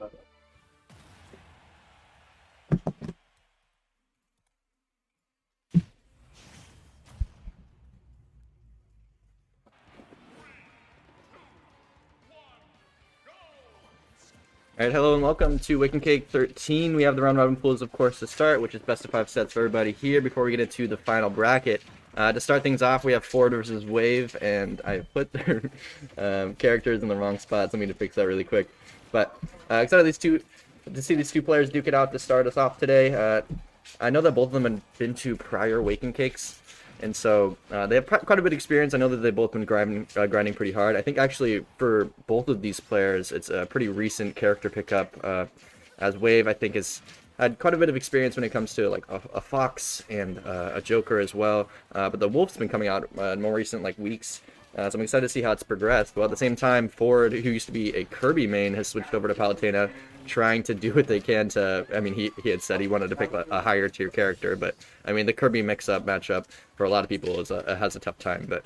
Alright, hello and welcome to Wake and Cake 13. We have the round robin pools, of course, to start, which is best of 5 sets for everybody here before we get into the final bracket. To start things off, we have Ford versus Wave, and I put their characters in the wrong spots. I need to fix that really quick. But excited to see these two players duke it out to start us off today. I know that both of them have been to prior Wake and Cakes, and so they have quite a bit of experience. I know that they've both been grinding pretty hard. I think actually for both of these players, it's a pretty recent character pickup. As Wave, I think, has had quite a bit of experience when it comes to like a Fox and a Joker as well. But the Wolf's been coming out in more recent weeks. So I'm excited to see how it's progressed. But at the same time, Ford, who used to be a Kirby main, has switched over to Palutena, trying to do what they can to. I mean, he had said he wanted to pick a higher tier character, but I mean the Kirby matchup for a lot of people has a tough time. But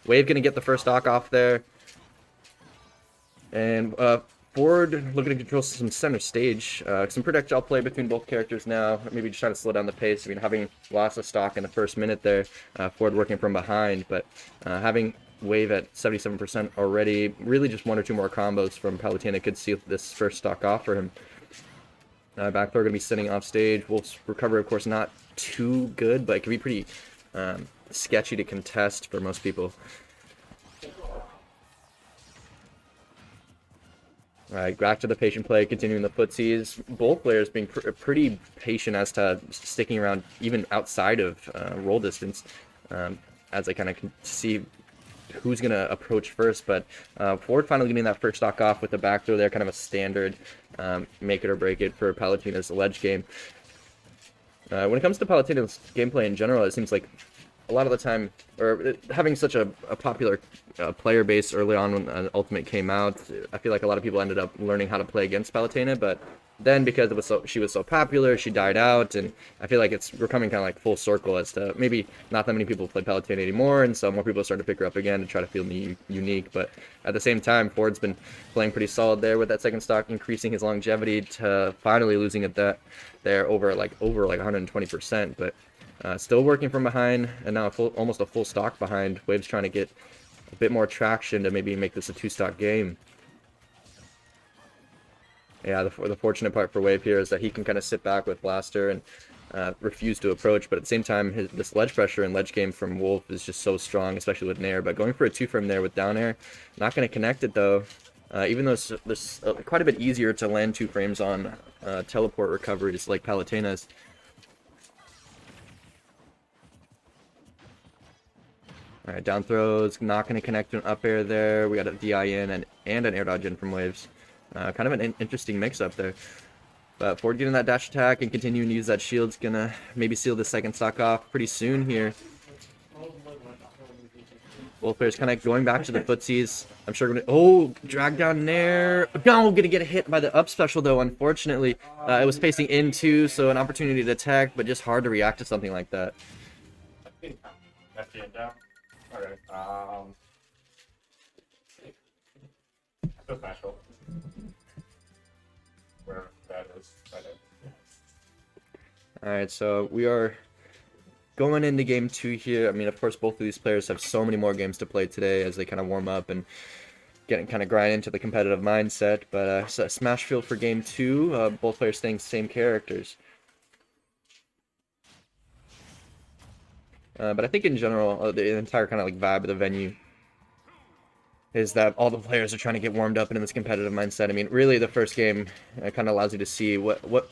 Wave gonna get the first stock off there, and Ford looking to control some center stage. Some projectile play between both characters now. Maybe just trying to slow down the pace. I mean, having lost of stock in the first minute there, Ford working from behind, but having Wave at 77% already. Really just one or two more combos from Palutena could seal this first stock off for him. Back throw going to be sitting off stage. Wolf's recovery, of course, not too good, but it can be pretty sketchy to contest for most people. Alright, back to the patient play, continuing the footsies. Both players being pretty patient as to sticking around even outside of roll distance as they kind of can see who's going to approach first. But Ford finally getting that first stock off with the back throw there, kind of a standard make it or break it for Palutena's ledge game. When it comes to Palutena's gameplay in general, it seems like a lot of the time, or having such a popular player base early on when Ultimate came out, I feel like a lot of people ended up learning how to play against Palutena, but then because she was so popular, she died out, and I feel like we're coming kind of like full circle as to maybe not that many people play Palutena anymore, and so more people started to pick her up again to try to feel unique. But at the same time, Ford's been playing pretty solid there with that second stock, increasing his longevity to finally losing it there over 120%, but still working from behind, and now almost a full stock behind. Wave's trying to get a bit more traction to maybe make this a two-stock game. Yeah, the fortunate part for Wave here is that he can kind of sit back with Blaster and refuse to approach, but at the same time, this ledge pressure and ledge game from Wolf is just so strong, especially with Nair. But going for a 2-frame there with down air, not going to connect it though, even though it's quite a bit easier to land 2 frames on teleport recoveries like Palutena's. Alright, down throws, not going to connect to an up air there. We got a DI in and an air dodge in from Waves. Kind of an interesting mix-up there. But Ford getting that dash attack and continuing to use that shield's going to maybe seal the second stock off pretty soon here. Both players kind of going back to the footsies. I'm sure going to... Oh, drag down there. No, going to get a hit by the up special, though, unfortunately. It was facing into, so an opportunity to attack, but just hard to react to something like that. That's it down. Okay. So special. Where that is. Alright, so we are going into game 2 here. I mean, of course, both of these players have so many more games to play today as they kind of warm up and kind of grind into the competitive mindset. But smash field for game 2. Both players staying same characters. But I think in general, the entire kind of vibe of the venue is that all the players are trying to get warmed up into this competitive mindset. I mean, really, the first game kind of allows you to see what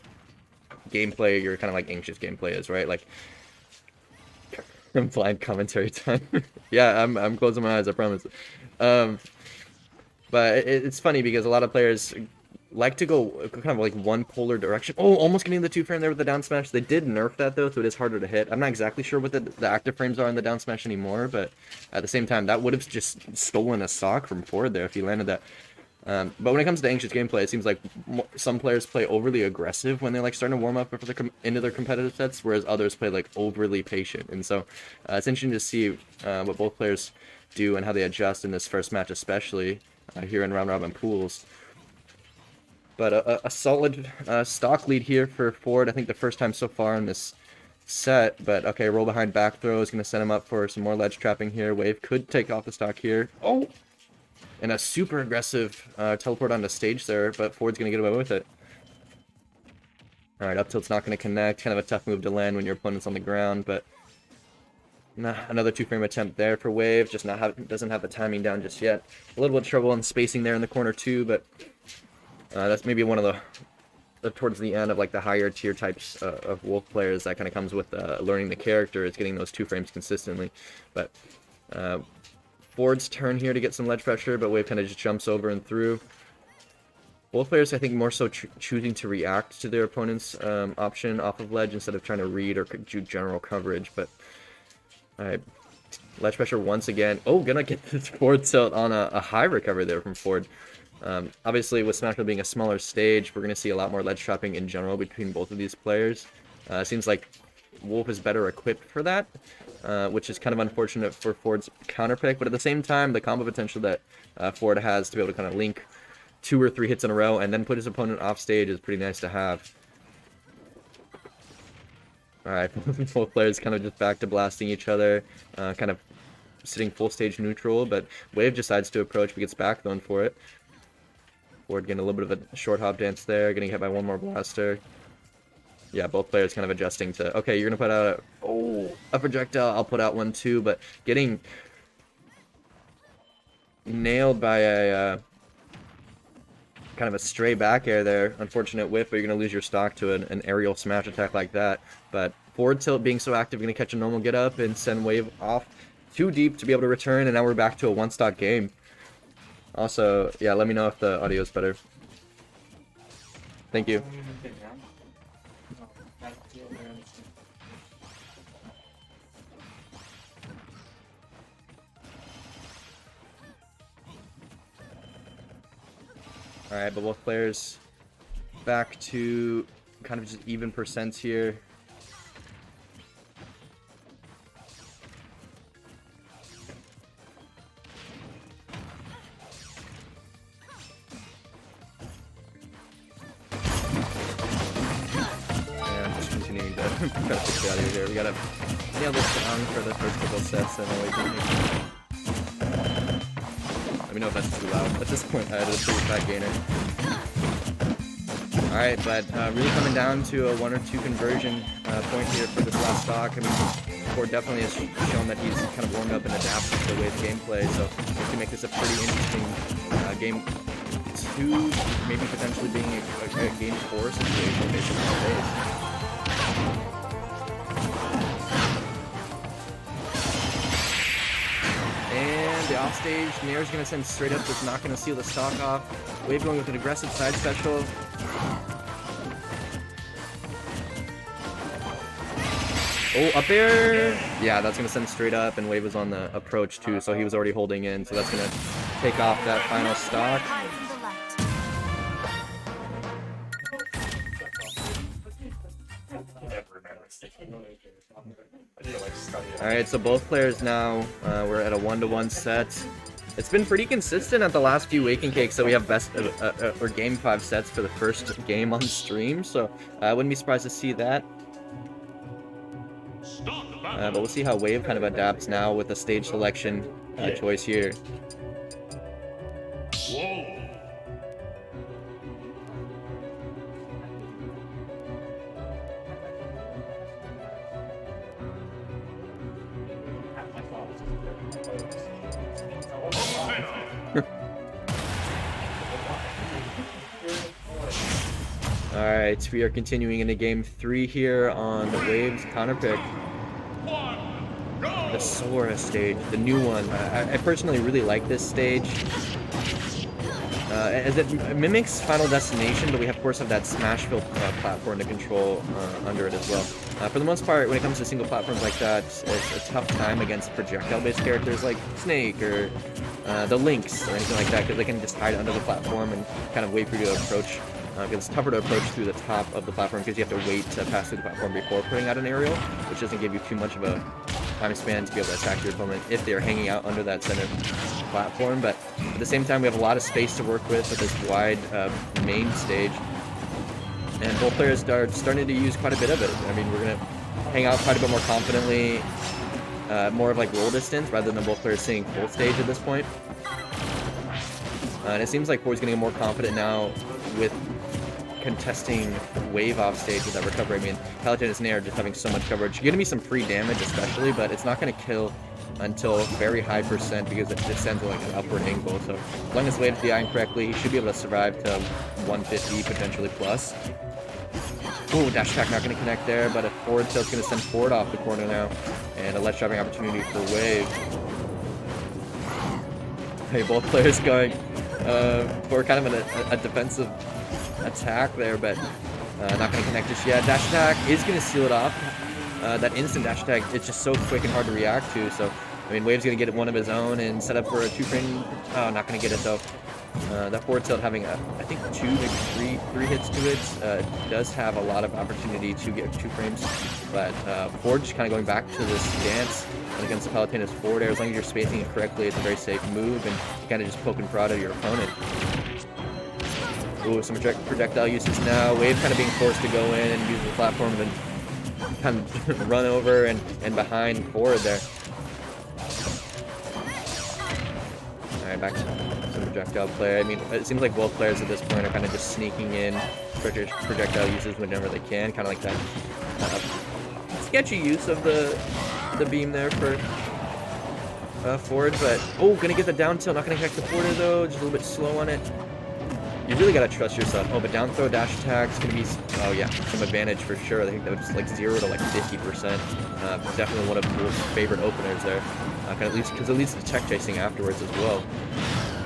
gameplay your kind of anxious gameplay is, right? Like, I'm blind commentary time. Yeah, I'm closing my eyes, I promise. But it's funny because a lot of players like to go kind of one polar direction. Oh, almost getting the 2-frame there with the down smash. They did nerf that though, so it is harder to hit. I'm not exactly sure what the active frames are in the down smash anymore, but at the same time, that would have just stolen a stock from Ford there if he landed that. But when it comes to anxious gameplay, it seems like some players play overly aggressive when they're starting to warm up into their competitive sets, whereas others play overly patient. And so it's interesting to see what both players do and how they adjust in this first match, especially here in round robin pools. But a solid stock lead here for Ford. I think the first time so far in this set. But okay, roll behind back throw is going to set him up for some more ledge trapping here. Wave could take off the stock here. Oh! And a super aggressive teleport onto stage there, but Ford's going to get away with it. Alright, up tilt's not going to connect. Kind of a tough move to land when your opponent's on the ground, but nah, another 2-frame attempt there for Wave. Just doesn't have the timing down just yet. A little bit of trouble in spacing there in the corner too, but that's maybe one of the towards the end of like the higher tier types of Wolf players that kind of comes with learning the character, is getting those 2 frames consistently. But Ford's turn here to get some ledge pressure, but Wave kind of just jumps over and through. Both players, I think, more so choosing to react to their opponent's option off of ledge instead of trying to read or do general coverage. But alright, ledge pressure once again. Oh, gonna get this Ford tilt on a high recovery there from Ford. Obviously, with Smashville being a smaller stage, we're going to see a lot more ledge trapping in general between both of these players. It seems like Wolf is better equipped for that, which is kind of unfortunate for Ford's counter pick, but at the same time, the combo potential that Ford has to be able to kind of link 2 or 3 hits in a row and then put his opponent off stage is pretty nice to have. Alright, both players kind of just back to blasting each other, kind of sitting full stage neutral, but Wave decides to approach but gets back thrown for it. Ford getting a little bit of a short hop dance there, getting hit by one more blaster. Yeah, both players kind of adjusting to, okay, you're going to put out a projectile, I'll put out one too, but getting nailed by a kind of a stray back air there. Unfortunate whiff, but you're going to lose your stock to an aerial smash attack like that. But Ford tilt being so active, going to catch a normal get up and send Wave off too deep to be able to return, and now we're back to a 1 stock game. Also, yeah, let me know if the audio is better. Thank you. Alright, but both players back to kind of just even percents here. Gotta fix it out of here. We gotta nail this down for the first couple sets. Let me know if that's too loud. At this point, I had a pretty fat gainer. Alright, but really coming down to a 1 or 2 conversion point here for this last stock. I mean, Ford definitely has shown that he's kind of warmed up and adapted to the Wave gameplay, so we can make this a pretty interesting game 2, maybe potentially being a game 4 situation based on the base. And the offstage, Nair's going to send straight up, just not going to seal the stock off. Wave going with an aggressive side special. Oh, up there! Yeah, that's going to send straight up, and Wave was on the approach too, so he was already holding in, so that's going to take off that final stock. Alright, so both players now, we're at a 1-to-1 set. It's been pretty consistent at the last few Waking Cakes, so we have or game 5 sets for the first game on stream, so I wouldn't be surprised to see that. But we'll see how Wave kind of adapts now with the stage selection choice here. Alright, we are continuing into game 3 here on the Waves counter pick. The Sora stage, the new one. I personally really like this stage. As it mimics Final Destination, but we of course have that Smashville platform to control under it as well. For the most part, when it comes to single platforms like that, it's a tough time against projectile-based characters like Snake or the Lynx or anything like that, because they can just hide under the platform and kind of wait for you to approach. Because it's tougher to approach through the top of the platform because you have to wait to pass through the platform before putting out an aerial, which doesn't give you too much of a time span to be able to attack your opponent if they're hanging out under that center. platform, but at the same time we have a lot of space to work with this wide main stage. And both players are starting to use quite a bit of it. I mean, we're going to hang out quite a bit more confidently, more of like roll distance rather than both players seeing full stage at this point. And it seems like Ford's getting more confident now with contesting wave off stage with that recovery. I mean, Palutena and Snare are just having so much coverage. You're going to be some free damage especially, but it's not going to kill until very high percent because it descends like an upward angle. So as long as Wave's DIing correctly, he should be able to survive to 150, potentially plus. Ooh, dash attack not going to connect there, but a forward tilt's going to send Ford off the corner now. And a ledge dropping opportunity for Wave. Hey, both players going for kind of a defensive attack there, but not going to connect just yet. Dash attack is going to seal it off. That instant dash attack, it's just so quick and hard to react to. So, I mean, Wave's going to get one of his own and set up for a 2-frame. Oh, not going to get it though. That forward tilt having, I think, 2 to 3 hits to it does have a lot of opportunity to get 2 frames. But Ford just kind of going back to this dance against Palutena's forward air. As long as you're spacing it correctly, it's a very safe move, and you kind of just poke and prod at your opponent. Ooh, some projectile uses now. Wave kind of being forced to go in and use the platform and kind of run over and behind forward there. Alright, back to some projectile play. I mean, it seems like both players at this point are kind of just sneaking in projectile uses whenever they can. Kind of like that sketchy use of the beam there for Ford. But, oh, gonna get the down tilt. Not gonna connect the Porter though. Just a little bit slow on it. You really gotta trust yourself. Oh, but down throw dash attack is gonna be, oh yeah, some advantage for sure. I think that was like 0 to like 50%. Definitely one of Wolf's favorite openers there. Kind of leads, because it leads to tech chasing afterwards as well.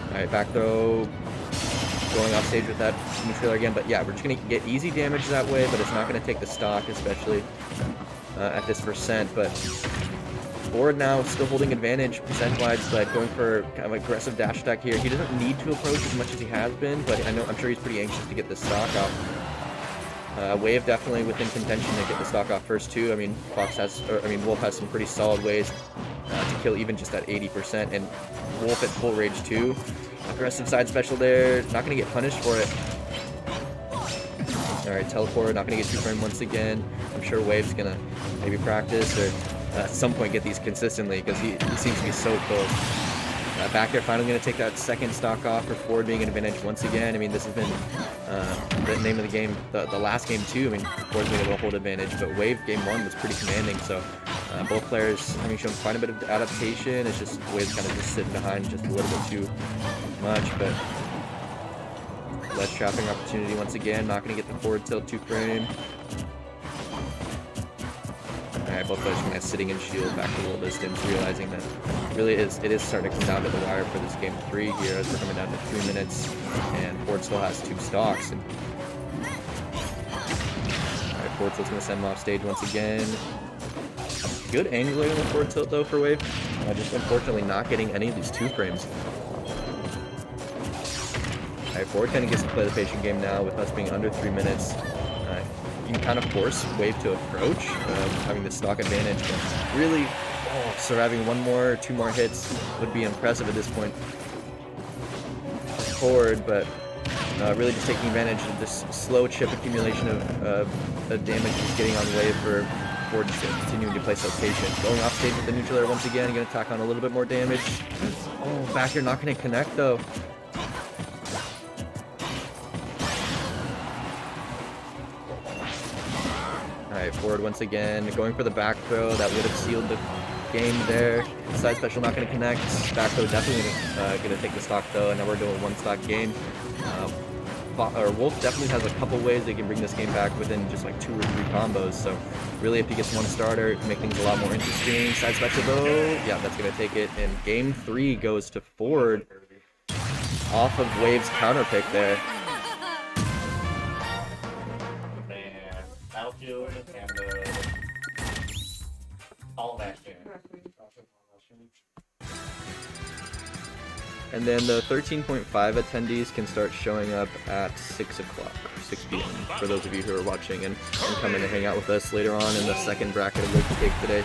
All right, back throw, going off stage with that neutral again. But yeah, we're just gonna get easy damage that way, but it's not gonna take the stock, especially at this percent. But Ford now still holding advantage percent-wise, but going for kind of aggressive dash attack here. He doesn't need to approach as much as he has been, but I'm sure he's pretty anxious to get the stock off. Wave definitely within contention to get the stock off first too. I mean, Wolf has some pretty solid ways to kill even just at 80%, and Wolf at full rage too. Aggressive side special there, not gonna get punished for it. All right, teleport, not gonna get 2-frame once again. I'm sure Wave's gonna maybe practice or at some point get these consistently because he seems to be so close. Back there finally going to take that second stock off for Ford being an advantage once again. I mean, this has been the name of the game, the last game too. I mean, Ford's been able to hold advantage, but Wave game 1 was pretty commanding. So both players having shown quite a bit of adaptation. It's just Wave's kind of just sitting behind just a little bit too much, but ledge trapping opportunity once again. Not going to get the forward tilt 2-frame. Alright, both players kind of sitting in shield back to roll distance, realizing that really it is starting to come down to the wire for this game 3 here as we're coming down to 3 minutes, and Ford still has 2 stocks. And alright, forward tilt's going to send him off stage once again. Good angling on the forward tilt though for Wave. Just unfortunately not getting any of these 2 frames. Alright, Ford kind of gets to play the patient game now with us being under 3 minutes. You can kind of force Wave to approach, having the stock advantage, but really, surviving 1 more, 2 more hits would be impressive at this point. Forward, but really just taking advantage of this slow chip accumulation of damage he's getting on Wave for Ford just continuing to play so patient. Going off stage with the neutral air once again, going to tack on a little bit more damage. Oh, back here not going to connect though. Alright, Ford once again, going for the back throw. That would have sealed the game there. Side special not going to connect. Back throw definitely going to take the stock though, and now we're doing a 1-stock game. Wolf definitely has a couple ways they can bring this game back within just like 2 or 3 combos. So really, if he gets 1 starter, it can make things a lot more interesting. Side special though, yeah, that's going to take it. And game 3 goes to Ford off of Wave's counter pick there. Battlefield and the all that game. And then the 13.5 attendees can start showing up at 6 o'clock, 6 p.m. for those of you who are watching and coming to hang out with us later on in the second bracket of Local Cake today.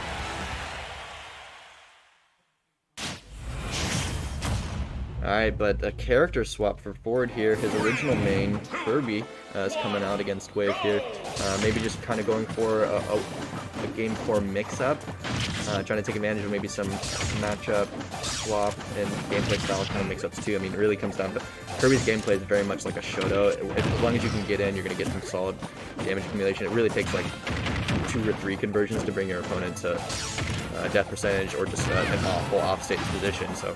Alright, but a character swap for Ford here. His original main, Kirby, is coming out against Wave here. Maybe just kind of going for a game 4 mix-up. Trying to take advantage of maybe some matchup, swap, and gameplay style kind of mix-ups too. I mean, it really comes down to Kirby's gameplay is very much like a Shoto. As long as you can get in, you're going to get some solid damage accumulation. It really takes like 2 or 3 conversions to bring your opponent to death percentage or just an awful off-stage position. So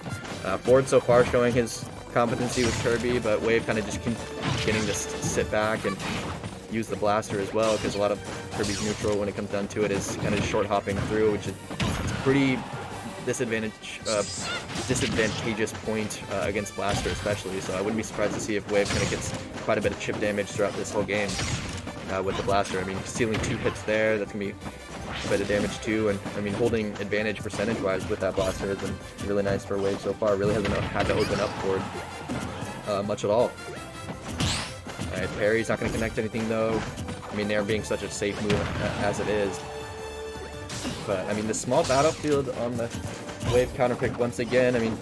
Ford so far showing his competency with Kirby, but Wave kind of just getting to sit back and use the blaster as well, because a lot of Kirby's neutral when it comes down to it is kind of short hopping through, which is pretty disadvantageous point against blaster especially. So I wouldn't be surprised to see if Wave kind of gets quite a bit of chip damage throughout this whole game with the blaster. I mean, stealing 2 hits there, that's gonna be a bit of damage too, and I mean, holding advantage percentage-wise with that blaster has been really nice for Wave so far. Really hasn't had to open up Ford much at all. Alright, parry's not going to connect anything though. I mean, they're being such a safe move as it is. But I mean, the small battlefield on the Wave counter pick once again. I mean,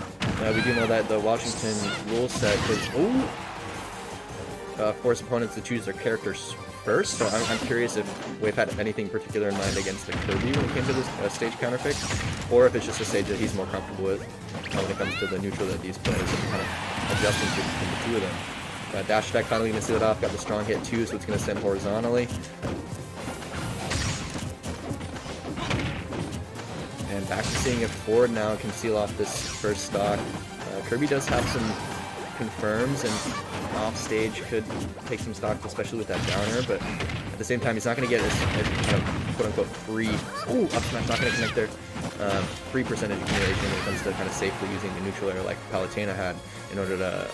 we do know that the Washington rule set could force opponents to choose their characters first, so I'm curious if Wave had anything particular in mind against the Kirby when it came to this stage counter pick, or if it's just a stage that he's more comfortable with when it comes to the neutral that these players are kind of adjusting to between the two of them. Dash attack finally going to seal it off, got the strong hit too, so it's going to send horizontally. And back to seeing if Ford now can seal off this first stock. Kirby does have some confirms, and off stage could take some stock, especially with that downer, but at the same time he's not going to get as kind of quote-unquote free, up smash not going to connect there, free percentage accumulation when it comes to kind of safely using the neutral air like Palutena had in order to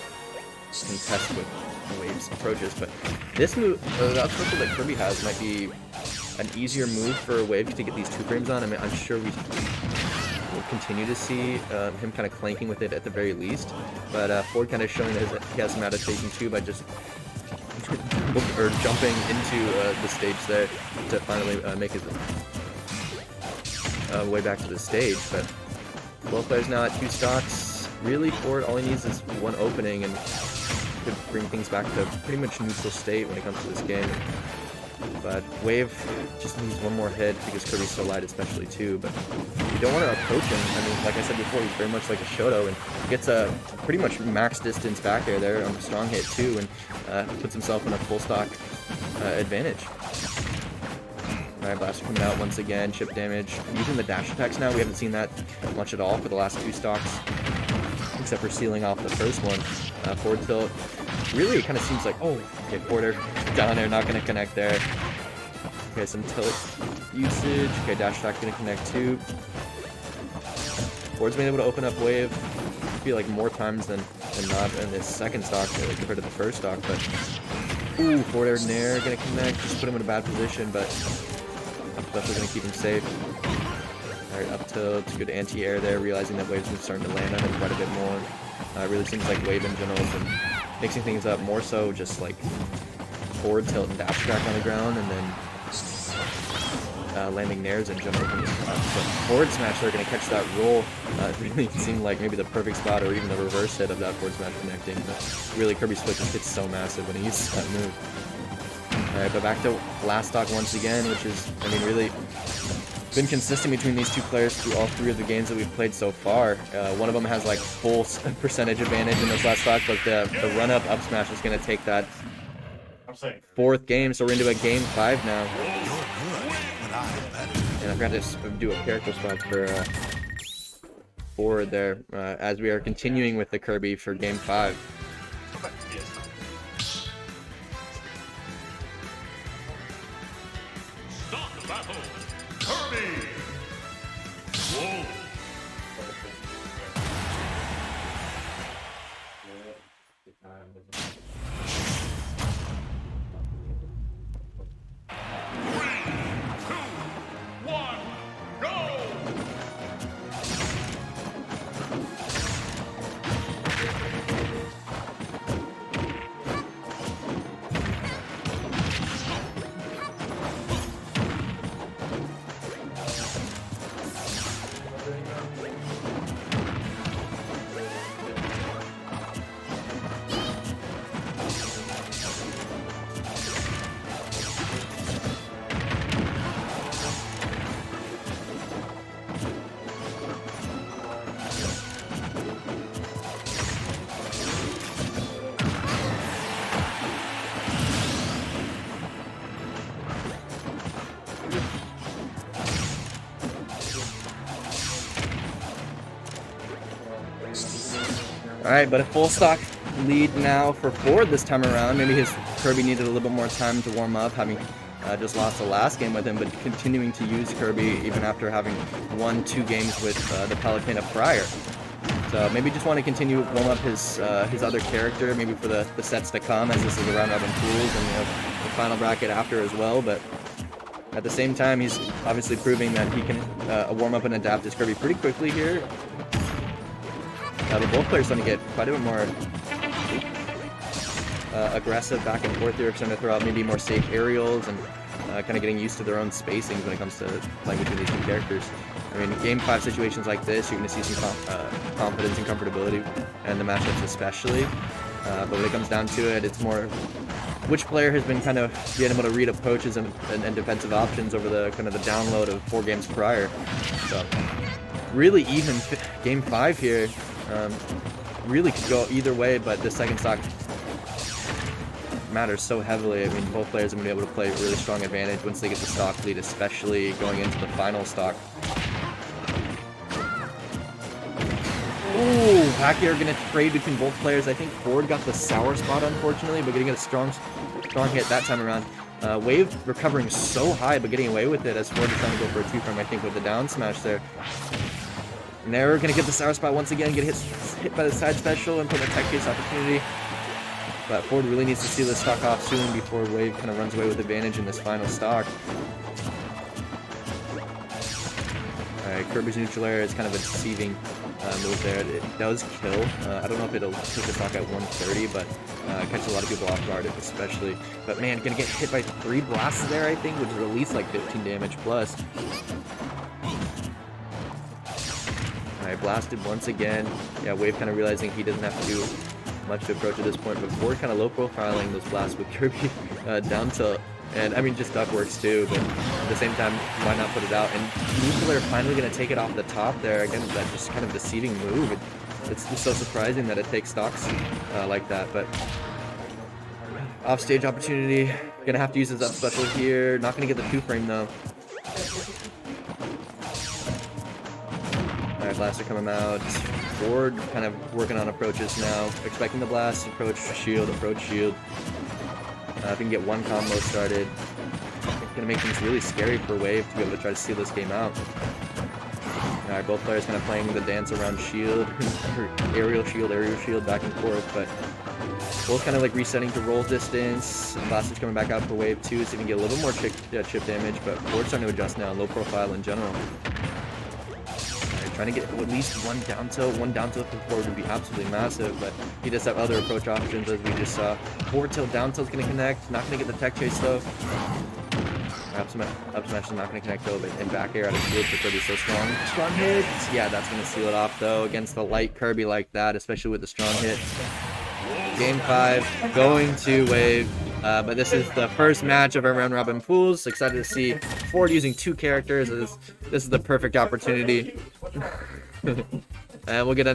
contest with Wave's approaches. But this move, the up special that Kirby has might be an easier move for Wave to get these 2 frames on. I mean, I'm sure we will continue to see him kind of clanking with it at the very least, but Ford kind of showing that he has some adaptation too by just jumping into the stage there to finally make his way back to the stage. But both players now at 2 stocks. Really, Ford, all he needs is 1 opening and could bring things back to pretty much neutral state when it comes to this game. But Wave just needs 1 more hit because Kirby's so light especially too, but you don't want to approach him. I mean, like I said before, he's very much like a Shoto and gets a pretty much max distance back air there on the strong hit too, and puts himself in a full stock advantage. Alright, blaster coming out once again, chip damage. Using the dash attacks now, we haven't seen that much at all for the last 2 stocks, except for sealing off the first one. Forward tilt. Really, it kind of seems like, oh, okay, forward air down there, not going to connect there. Okay, some tilt usage. Okay, dash attack going to connect too. Ford's been able to open up Wave, I feel like more times than not in this second stock compared to the first stock, but ooh, forward air nair going to connect, just put him in a bad position, but especially going to keep him safe. Alright, up tilt, good anti-air there, realizing that Wave's been starting to land on him quite a bit more. It really seems like Wave in general has been mixing things up more so, just like forward tilt and dash attack on the ground, and then landing nairs in general. But forward smash, they're going to catch that roll. It really seemed like maybe the perfect spot, or even the reverse hit of that forward smash connecting. But really, Kirby's foot just gets so massive when he uses that move. Alright, but back to last stock once again, which is, I mean, really been consistent between these 2 players through all 3 of the games that we've played so far. One of them has like full percentage advantage in this last stock, but the run-up up smash is going to take that 4th game, so we're into a game 5 now. And I forgot to do a character swap for Ford there, as we are continuing with the Kirby for game 5. Stock battle, Kirby. Whoa. Alright, but a full stock lead now for Ford this time around. Maybe his Kirby needed a little bit more time to warm up, having just lost the last game with him, but continuing to use Kirby even after having won 2 games with the Palutena prior. So maybe just want to continue warm up his other character, maybe for the sets to come, as this is a round robin pools and the final bracket after as well. But at the same time, he's obviously proving that he can warm up and adapt his Kirby pretty quickly here. But both players starting to get quite a bit more aggressive back and forth here, starting to throw out maybe more safe aerials and kind of getting used to their own spacings when it comes to playing between these two characters. I mean, game 5 situations like this, you're going to see some confidence and comfortability, and the matchups especially. But when it comes down to it, it's more which player has been kind of being able to read approaches and defensive options over the kind of the download of 4 games prior. So really even game 5 here. Really could go either way, but the second stock matters so heavily. I mean, both players are going to be able to play really strong advantage once they get the stock lead, especially going into the final stock. Ooh, back air going to trade between both players. I think Ford got the sour spot, unfortunately, but getting a strong hit that time around. Wave recovering so high, but getting away with it as Ford is trying to go for a 2-frame, I think, with the down smash there. Never going to get the sour spot once again, get hit by the side special and put in a tech chase opportunity. But Ford really needs to see this stock off soon before Wave kind of runs away with advantage in this final stock. Alright, Kirby's neutral air is kind of a deceiving move there. It does kill. I don't know if it'll take the stock at 130, but catch a lot of people off guard, especially. But man, gonna get hit by 3 blasts there, I think, which is at least like 15 damage plus. Alright, blasted once again. Yeah, Wave kind of realizing he doesn't have to do much to approach at this point, but Ford kind of low profiling those blasts with Kirby down tilt. And I mean, just duck works too, but at the same time, why not put it out? And neutral air finally going to take it off the top there. Again, that just kind of deceiving move. It's just so surprising that it takes stocks like that. But off-stage opportunity. Going to have to use his up special here. Not going to get the 2-frame though. Alright, blaster coming out. Ford kind of working on approaches now. Expecting the blast, approach shield, approach shield. If we can get one combo started, it's going to make things really scary for Wave to be able to try to seal this game out. Alright, both players kind of playing the dance around shield, aerial shield, back and forth, but both kind of like resetting to roll distance. Blaster's coming back out for Wave too, so you can get a little more chip damage, but Ford's starting to adjust now, low profile in general. Trying to get at least one down tilt from Ford would be absolutely massive, but he does have other approach options as we just saw. Forward tilt, down tilt's going to connect, not going to get the tech chase though. Up smash is not going to connect though, but in back air out of shield for Kirby so strong. Strong hit! Yeah, that's going to seal it off though against the light Kirby like that, especially with the strong hit. Game 5 going to Wave. But this is the first match of our round robin pools. Excited to see Ford using 2 characters. This is the perfect opportunity. And we'll get